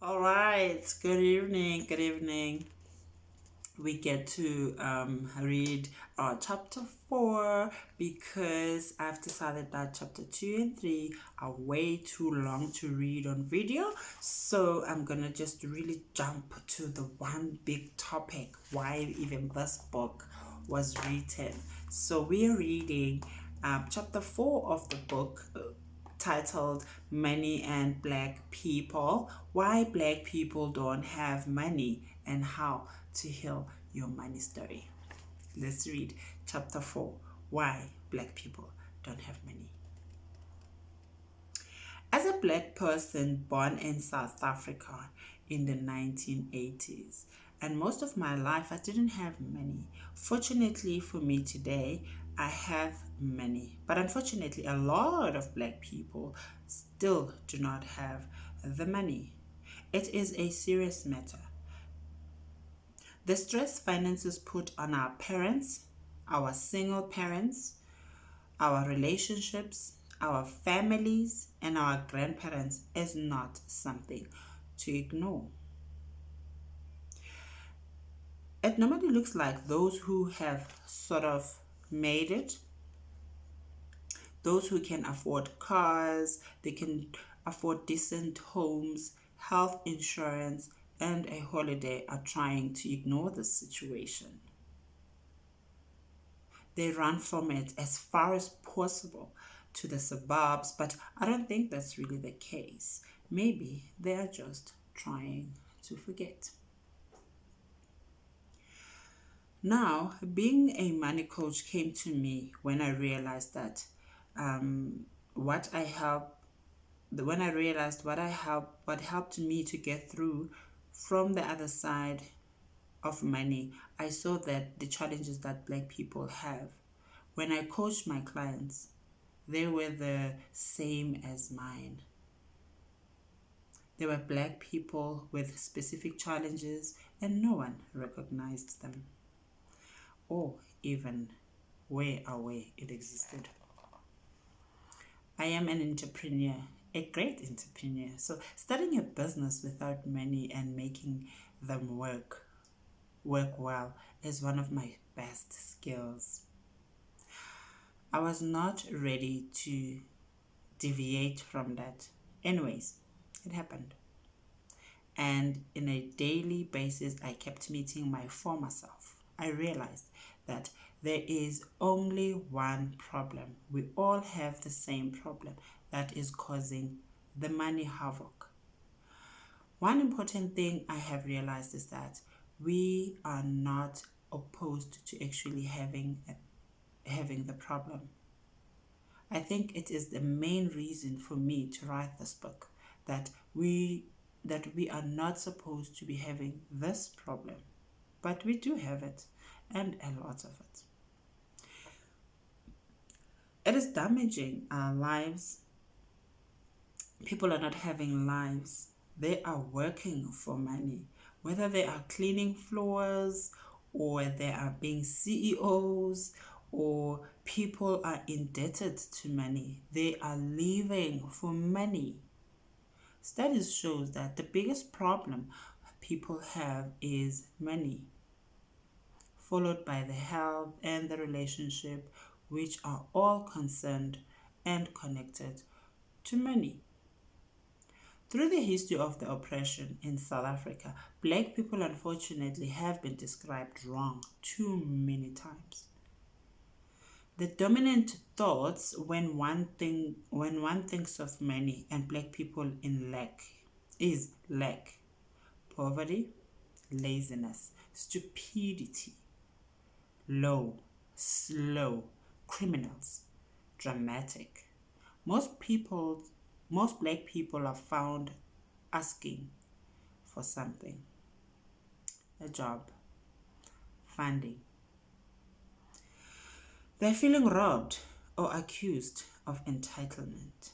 All right, good evening, good evening. We get to read chapter 4 because I've decided that chapter 2 and 3 are way too long to read on video. So I'm gonna just really jump to the one big topic, why even this book was written. So we are reading chapter 4 of the book, titled Money and Black People: Why Black People Don't Have Money and How to Heal Your Money Story. Let's read chapter 4: Why Black People Don't Have Money. As a black person born in South Africa in the 1980s, and most of my life I didn't have money. Fortunately for me today, I have money. But unfortunately, a lot of black people still do not have the money. It is a serious matter. The stress finances put on our parents, our single parents, our relationships, our families, and our grandparents is not something to ignore. It normally looks like those who have sort of made it, those who can afford cars, they can afford decent homes, health insurance, and a holiday, are trying to ignore the situation. They run from it as far as possible to the suburbs, but I don't think that's really the case. Maybe they are just trying to forget. Now, being a money coach came to me when I realized that what I help, when I realized what helped me to get through from the other side of money. I saw that the challenges that black people have. When I coached my clients, they were the same as mine. They were black people with specific challenges, and no one recognized them, or even were aware it existed. I am an entrepreneur, a great entrepreneur. So starting a business without money and making them work well is one of my best skills. I was not ready to deviate from that. Anyways, it happened. And in a daily basis, I kept meeting my former self. I realized that there is only one problem. We all have the same problem that is causing the money havoc. One important thing I have realized is that we are not opposed to actually having the problem. I think it is the main reason for me to write this book, that we are not supposed to be having this problem, but we do have it, and a lot of it. It is damaging our lives. People are not having lives. They are working for money, whether they are cleaning floors or they are being CEOs or people are indebted to money. They are living for money. Studies shows that the biggest problem people have is money, followed by the health and the relationship, which are all concerned and connected to money. Through the history of the oppression in South Africa, black people unfortunately have been described wrong too many times. The dominant thoughts when one thinks of money and black people in lack is lack, poverty, laziness, stupidity, low, slow, criminals, dramatic. Most black people are found asking for something: a job, funding. They're feeling robbed or accused of entitlement.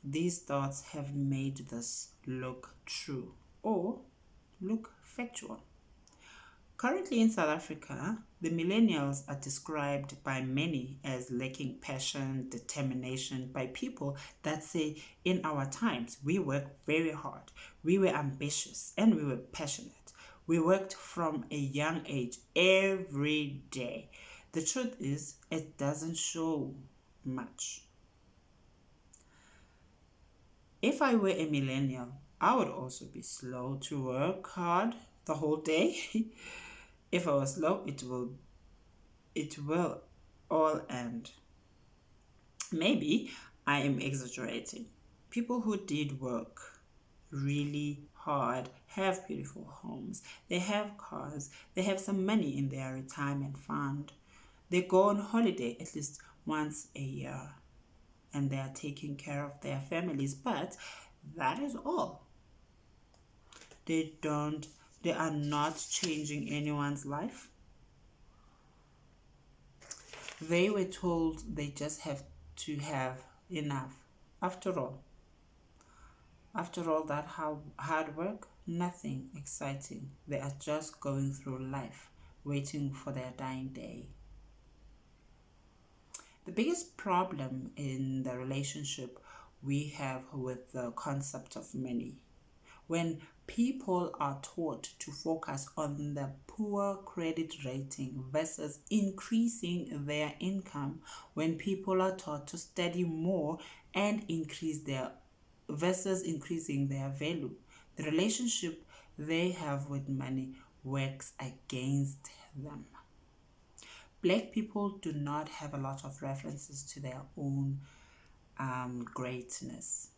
These thoughts have made this look true or look factual. Currently in South Africa, the millennials are described by many as lacking passion, determination, by people that say, in our times, we worked very hard, we were ambitious, and we were passionate. We worked from a young age every day. The truth is, it doesn't show much. If I were a millennial, I would also be slow to work hard the whole day. If I was slow, it will all end. Maybe I am exaggerating. People who did work really hard have beautiful homes, they have cars, they have some money in their retirement fund. They go on holiday at least once a year and they are taking care of their families, but that is all. They don't they are not changing anyone's life. They were told they just have to have enough. After all, after all that hard work, nothing exciting. They are just going through life, waiting for their dying day. The biggest problem in the relationship we have with the concept of money, when people are taught to focus on the poor credit rating versus increasing their income, when people are taught to study more and increase their versus increasing their value, the relationship they have with money works against them. Black people do not have a lot of references to their own greatness.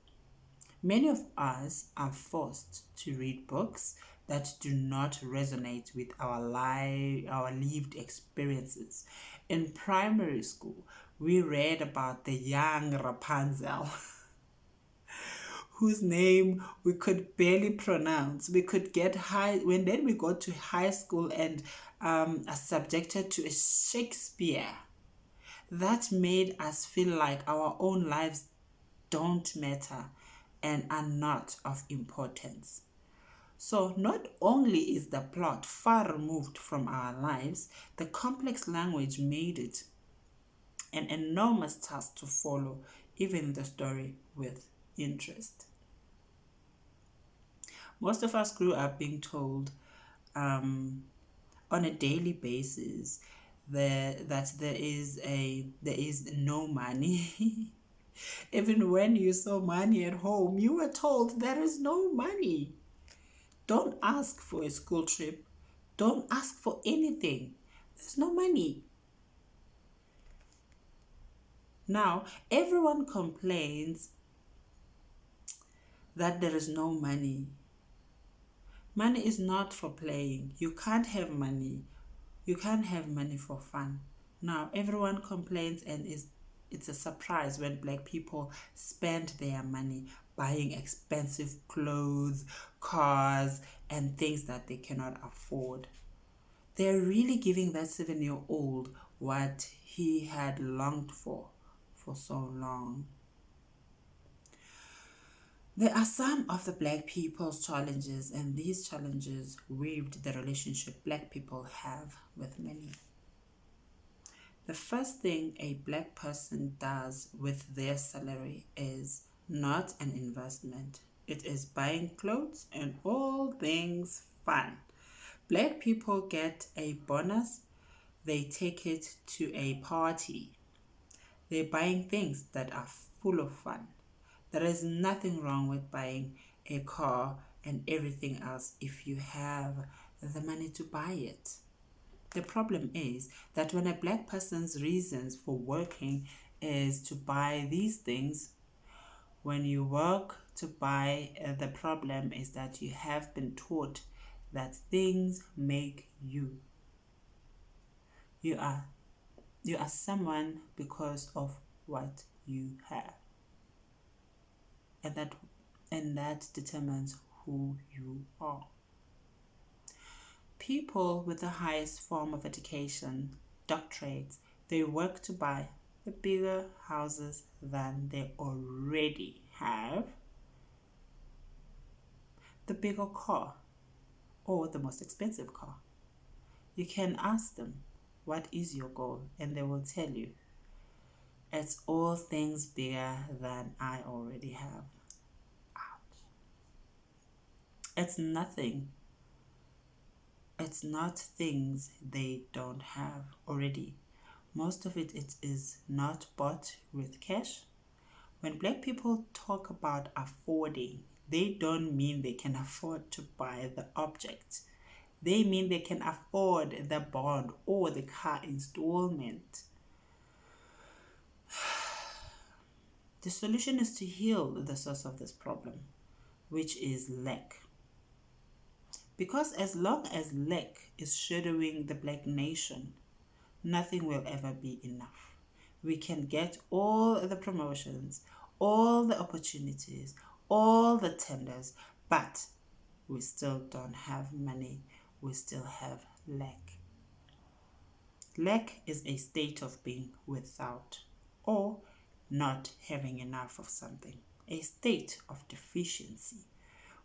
Many of us are forced to read books that do not resonate with our lived experiences. In primary school, we read about the young Rapunzel whose name we could barely pronounce. We could get high when then we got to high school and are subjected to a Shakespeare. That made us feel like our own lives don't matter and are not of importance. So, not only is the plot far removed from our lives, the complex language made it an enormous task to follow, even the story with interest. Most of us grew up being told on a daily basis that there is no money. Even when you saw money at home, you were told there is no money. Don't ask for a school trip. Don't ask for anything. There's no money. Now, everyone complains that there is no money. Money is not for playing. You can't have money. You can't have money for fun. Now, everyone complains and it's a surprise when black people spend their money buying expensive clothes, cars, and things that they cannot afford. They're really giving that 7-year-old what he had longed for so long. There are some of the black people's challenges, and these challenges weaved the relationship black people have with money. The first thing a black person does with their salary is not an investment. It is buying clothes and all things fun. Black people get a bonus, they take it to a party. They're buying things that are full of fun. There is nothing wrong with buying a car and everything else if you have the money to buy it. The problem is that when a black person's reasons for working is to buy these things, when you work to buy, the problem is that you have been taught that things make you. You are someone because of what you have. And that determines who you are. People with the highest form of education, doctorates, they work to buy the bigger houses than they already have, the bigger car, or the most expensive car. You can ask them, what is your goal? And they will tell you, it's all things bigger than I already have. It's nothing. It's not things they don't have already. Most of it is not bought with cash. When black people talk about affording, they don't mean they can afford to buy the object. They mean they can afford the bond or the car installment. The solution is to heal the source of this problem, which is lack. Because as long as lack is shadowing the black nation, nothing will ever be enough. We can get all the promotions, all the opportunities, all the tenders, but we still don't have money. We still have lack. Lack is a state of being without or not having enough of something, a state of deficiency.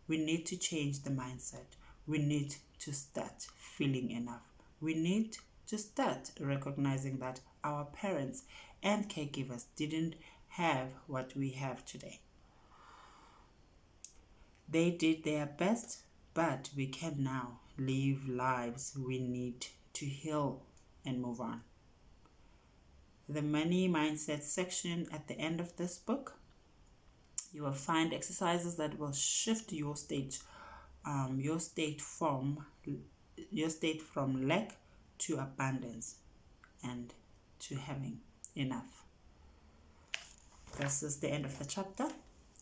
We need to change the mindset. We need to start feeling enough. We need to start recognizing that our parents and caregivers didn't have what we have today. They did their best, but we can now live lives we need to heal and move on. The money mindset section at the end of this book, you will find exercises that will shift your state from lack to abundance and to having enough. This is the end of the chapter.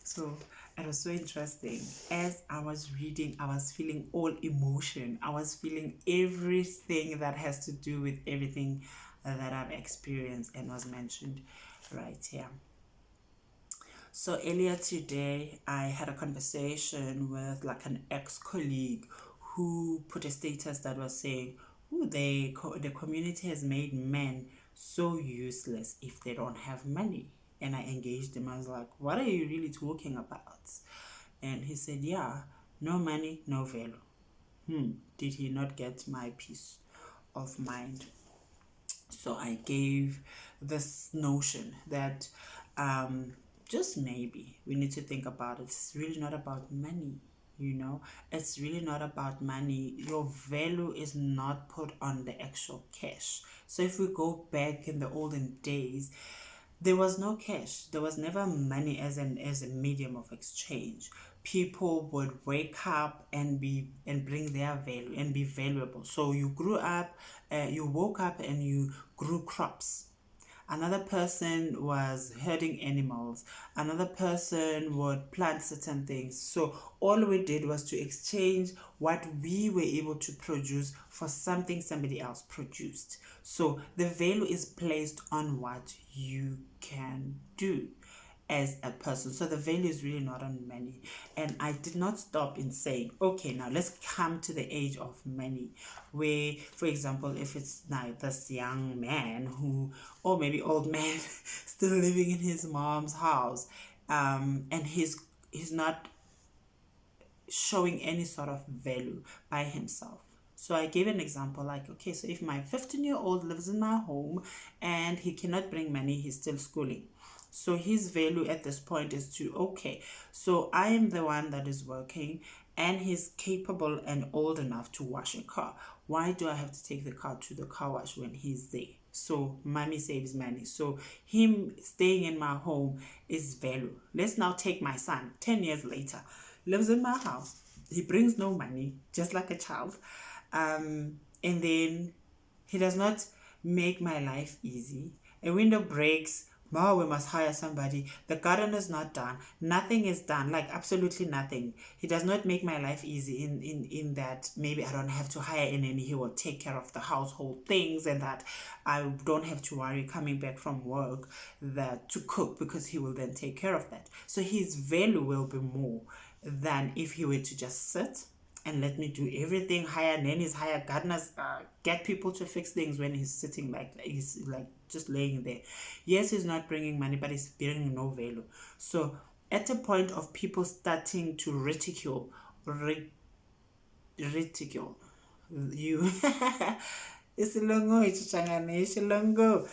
So it was so interesting. As I was reading, I was feeling all emotion. I was feeling everything that has to do with everything that I've experienced and was mentioned right here. So earlier today, I had a conversation with like an ex-colleague who put a status that was saying, the community has made men so useless if they don't have money. And I engaged him. I was like, what are you really talking about? And he said, yeah, no money, no value. Did he not get my peace of mind? So I gave this notion that just maybe we need to think about it. It's really not about money. It's really not about money. Your value is not put on the actual cash. So if we go back in the olden days, there was no cash. There was never money as a medium of exchange. People would wake up and bring their value and be valuable. So you woke up and you grew crops. Another person was herding animals. Another person would plant certain things. So all we did was to exchange what we were able to produce for something somebody else produced. So the value is placed on what you can do as a person. So the value is really not on money. And I did not stop in saying, okay, now let's come to the age of money, where, for example, if it's now this young man or maybe old man still living in his mom's house, and he's not showing any sort of value by himself. So I gave an example like, okay, so if my 15-year-old lives in my home and he cannot bring money, he's still schooling. So his value at this point is okay, so I am the one that is working and he's capable and old enough to wash a car. Why do I have to take the car to the car wash when he's there? So mommy saves money. So him staying in my home is value. Let's now take my son, 10 years later, lives in my house. He brings no money, just like a child. And then he does not make my life easy. A window breaks. Wow, we must hire somebody. The garden is not done. Nothing is done, like absolutely nothing. He does not make my life easy in that maybe I don't have to hire a nanny. He will take care of the household things and that I don't have to worry coming back from work to cook because he will then take care of that. So his value will be more than if he were to just sit and let me do everything, hire nannies, hire gardeners, get people to fix things when he's sitting he's like just laying there. Yes, he's not bringing money, but he's bringing no value. So at a point of people starting to ridicule you isilongo ichichangane isilongo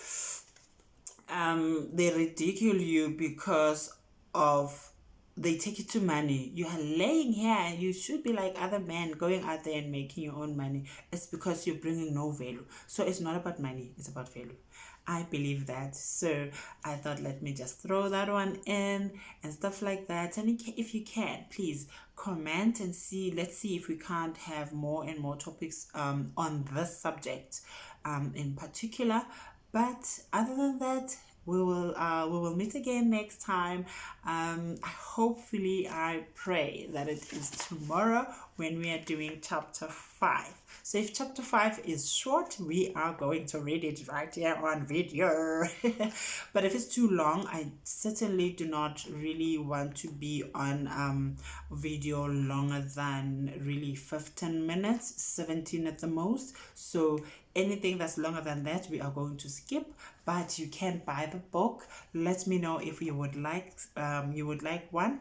they ridicule you because of they take it to money. You are laying here and you should be like other men going out there and making your own money. It's because you're bringing no value. So it's not about money, it's about value. I believe that. So I thought, let me just throw that one in and stuff like that. And if you can, please comment and see. Let's see if we can't have more and more topics on this subject in particular. But other than that, we will meet again next time. Hopefully, I pray that it is tomorrow when we are doing chapter 5. So if chapter 5 is short, we are going to read it right here on video. But if it's too long, I certainly do not really want to be on video longer than really 15 minutes, 17 at the most. So anything that's longer than that, we are going to skip. But you can buy the book. Let me know if you would like one.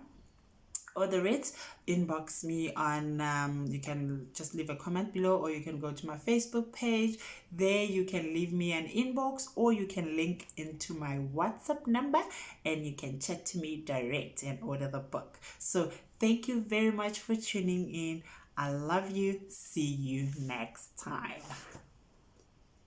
Order it, inbox me on you can just leave a comment below, or you can go to my Facebook page. There you can leave me an inbox, or you can link into my WhatsApp number and you can chat to me direct and order the book. So thank you very much for tuning in. I love you. See you next time.